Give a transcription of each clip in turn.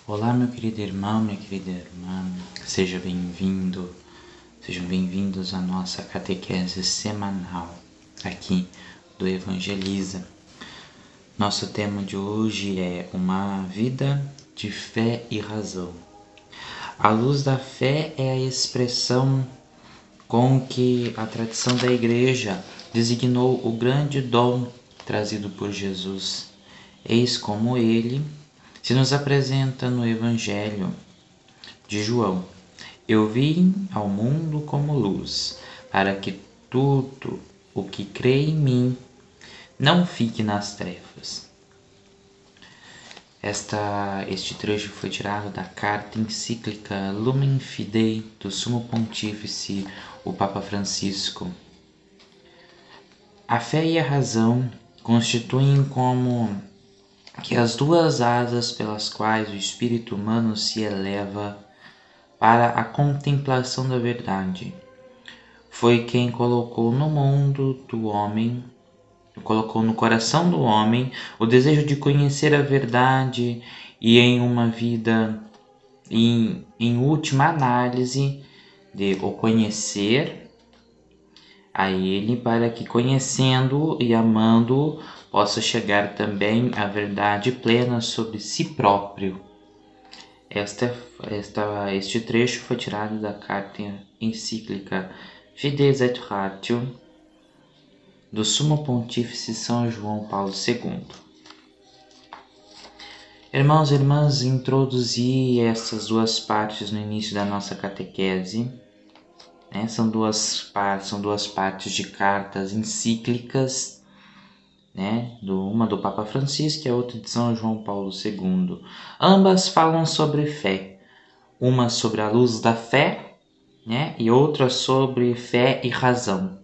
Olá, meu querido irmão, minha querida irmã, sejam bem-vindos à nossa catequese semanal aqui do Evangeliza. Nosso tema de hoje é uma vida de fé e razão. A luz da fé é a expressão com que a tradição da Igreja designou o grande dom trazido por Jesus. Eis como ele se nos apresenta no Evangelho de João. Eu vim ao mundo como luz, para que tudo o que crê em mim não fique nas trevas. Este trecho foi tirado da carta encíclica Lumen Fidei do Sumo Pontífice, o Papa Francisco. A fé e a razão constituem como que as duas asas pelas quais o espírito humano se eleva para a contemplação da verdade. Foi quem colocou no coração do homem o desejo de conhecer a verdade e em uma vida, em última análise, de o conhecer a ele, para que conhecendo e amando possa chegar também à verdade plena sobre si próprio. Este trecho foi tirado da carta encíclica Fides et Ratio do Sumo Pontífice São João Paulo II. Irmãos e irmãs, introduzi essas duas partes no início da nossa catequese. São duas partes de cartas encíclicas, uma do Papa Francisco e a outra de São João Paulo II. Ambas falam sobre fé. Uma sobre a luz da fé, e outra sobre fé e razão.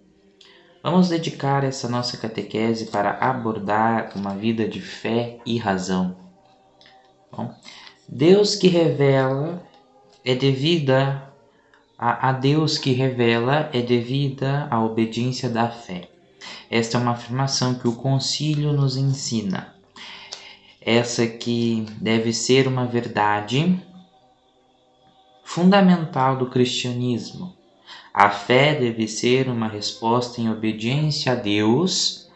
Vamos dedicar essa nossa catequese para abordar uma vida de fé e razão. Bom, Deus que revela é devida a Deus que revela é devida a obediência da fé. Esta é uma afirmação que o Concílio nos ensina. Essa que deve ser uma verdade fundamental do cristianismo. A fé deve ser uma resposta em obediência a Deus.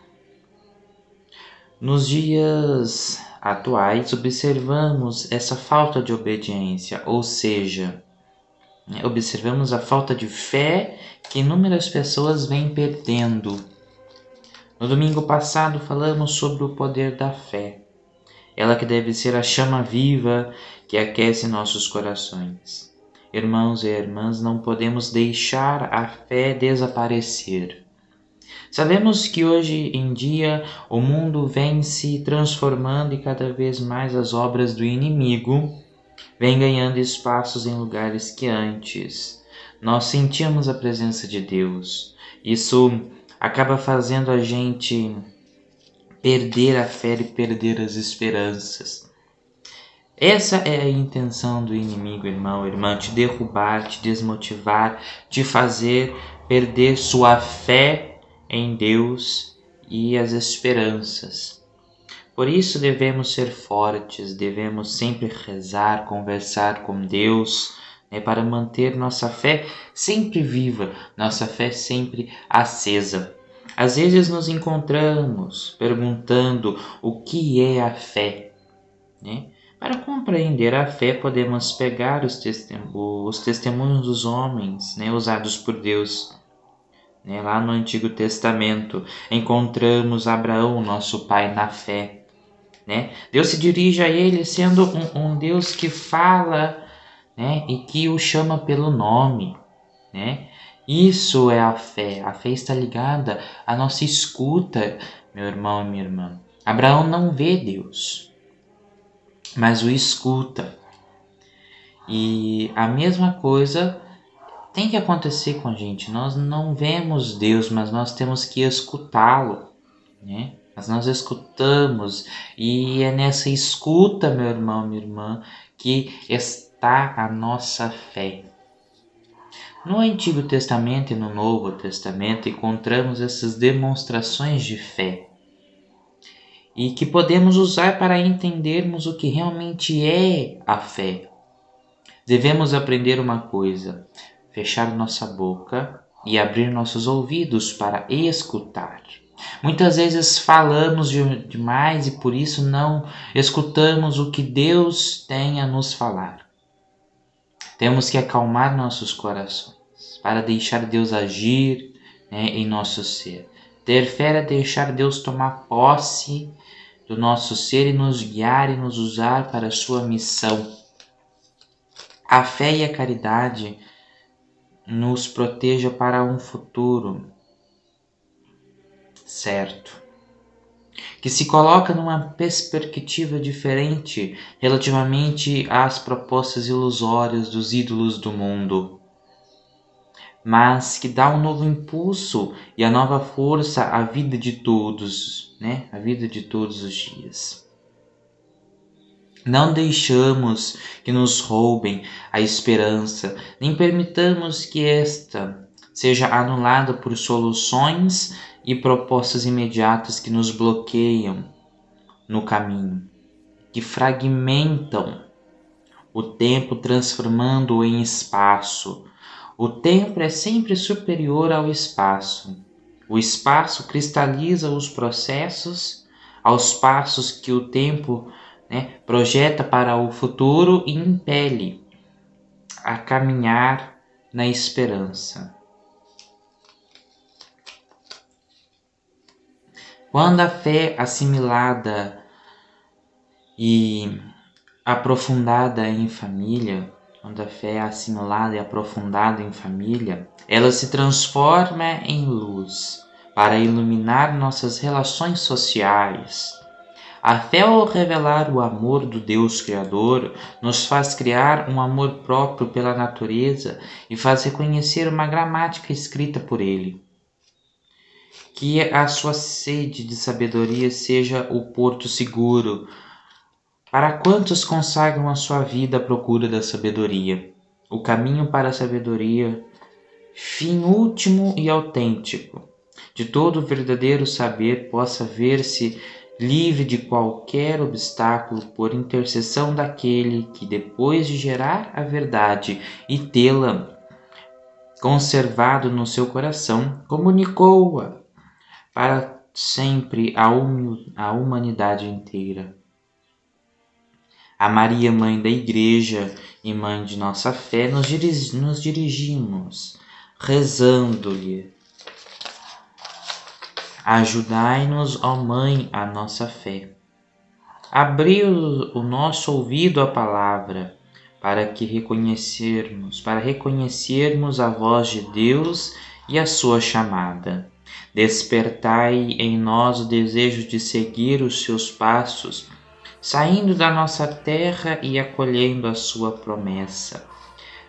Nos dias atuais, observamos essa falta de obediência, ou seja, observamos a falta de fé que inúmeras pessoas vêm perdendo. No domingo passado, falamos sobre o poder da fé. Ela que deve ser a chama viva que aquece nossos corações. Irmãos e irmãs, não podemos deixar a fé desaparecer. Sabemos que hoje em dia o mundo vem se transformando e cada vez mais as obras do inimigo vêm ganhando espaços em lugares que antes nós sentíamos a presença de Deus. Isso acaba fazendo a gente perder a fé e perder as esperanças. Essa é a intenção do inimigo, irmão, irmã, te derrubar, te desmotivar, te fazer perder sua fé em Deus e as esperanças. Por isso devemos ser fortes, devemos sempre rezar, conversar com Deus, para manter nossa fé sempre viva, nossa fé sempre acesa. Às vezes nos encontramos perguntando o que é a fé, Para compreender a fé, podemos pegar os testemunhos dos homens, usados por Deus. Lá no Antigo Testamento, encontramos Abraão, nosso pai na fé. Deus se dirige a ele sendo um Deus que fala, e que o chama pelo nome. Isso é a fé. A fé está ligada à nossa escuta, meu irmão e minha irmã. Abraão não vê Deus, mas o escuta. E a mesma coisa tem que acontecer com a gente. Nós não vemos Deus, mas nós temos que escutá-lo, Mas nós escutamos, e é nessa escuta, meu irmão, minha irmã, que está a nossa fé. No Antigo Testamento e no Novo Testamento encontramos essas demonstrações de fé. e que podemos usar para entendermos o que realmente é a fé. Devemos aprender uma coisa: fechar nossa boca e abrir nossos ouvidos para escutar. Muitas vezes falamos demais e por isso não escutamos o que Deus tem a nos falar. Temos que acalmar nossos corações para deixar Deus agir, em nosso ser. Ter fé é deixar Deus tomar posse do nosso ser e nos guiar e nos usar para a sua missão. A fé e a caridade nos proteja para um futuro certo, que se coloca numa perspectiva diferente relativamente às propostas ilusórias dos ídolos do mundo, mas que dá um novo impulso e a nova força à vida de todos, a vida de todos os dias. Não deixamos que nos roubem a esperança, nem permitamos que esta seja anulada por soluções e propostas imediatas que nos bloqueiam no caminho, que fragmentam o tempo transformando-o em espaço. O tempo é sempre superior ao espaço. O espaço cristaliza os processos aos passos que o tempo projeta para o futuro e impele a caminhar na esperança. Quando a fé assimilada e aprofundada em família, ela se transforma em luz para iluminar nossas relações sociais. A fé, ao revelar o amor do Deus Criador, nos faz criar um amor próprio pela natureza e faz reconhecer uma gramática escrita por Ele. Que a sua sede de sabedoria seja o porto seguro para quantos consagram a sua vida à procura da sabedoria. O caminho para a sabedoria, fim último e autêntico, de todo o verdadeiro saber, possa ver-se livre de qualquer obstáculo por intercessão daquele que, depois de gerar a verdade e tê-la conservado no seu coração, comunicou-a para sempre à humanidade inteira. A Maria, Mãe da Igreja e Mãe de nossa fé, nos dirigimos, rezando-lhe: ajudai-nos, ó Mãe, a nossa fé. Abri o nosso ouvido à palavra, para reconhecermos a voz de Deus e a sua chamada. Despertai em nós o desejo de seguir os seus passos, saindo da nossa terra e acolhendo a sua promessa.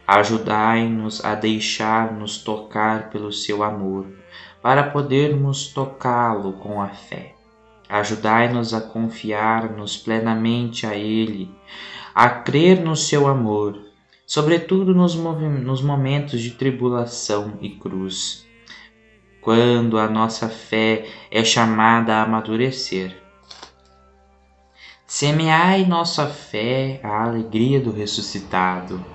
Ajudai-nos a deixar-nos tocar pelo seu amor, para podermos tocá-lo com a fé. Ajudai-nos a confiar-nos plenamente a Ele, a crer no seu amor, sobretudo nos momentos de tribulação e cruz, quando a nossa fé é chamada a amadurecer. Semeai nossa fé a alegria do ressuscitado.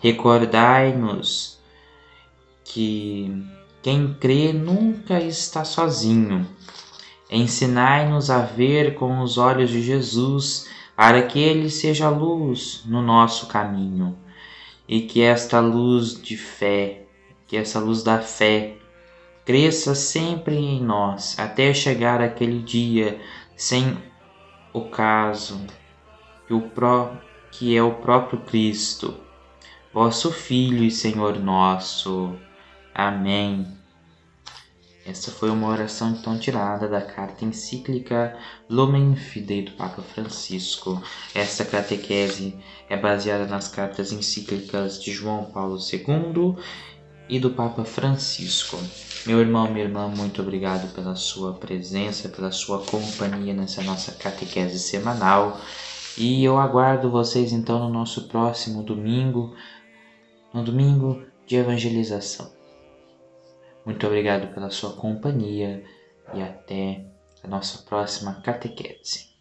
Recordai-nos que quem crê nunca está sozinho. Ensinai-nos a ver com os olhos de Jesus, para que Ele seja luz no nosso caminho, e que esta luz de fé, que essa luz da fé, cresça sempre em nós, até chegar aquele dia sem ocaso, que é o próprio Cristo, vosso Filho e Senhor nosso. Amém. Essa foi uma oração então tirada da carta encíclica Lumen Fidei do Papa Francisco. Essa catequese é baseada nas cartas encíclicas de João Paulo II e do Papa Francisco. Meu irmão, minha irmã, muito obrigado pela sua presença, pela sua companhia nessa nossa catequese semanal. E eu aguardo vocês então no nosso próximo domingo, no domingo de evangelização. Muito obrigado pela sua companhia e até a nossa próxima catequese.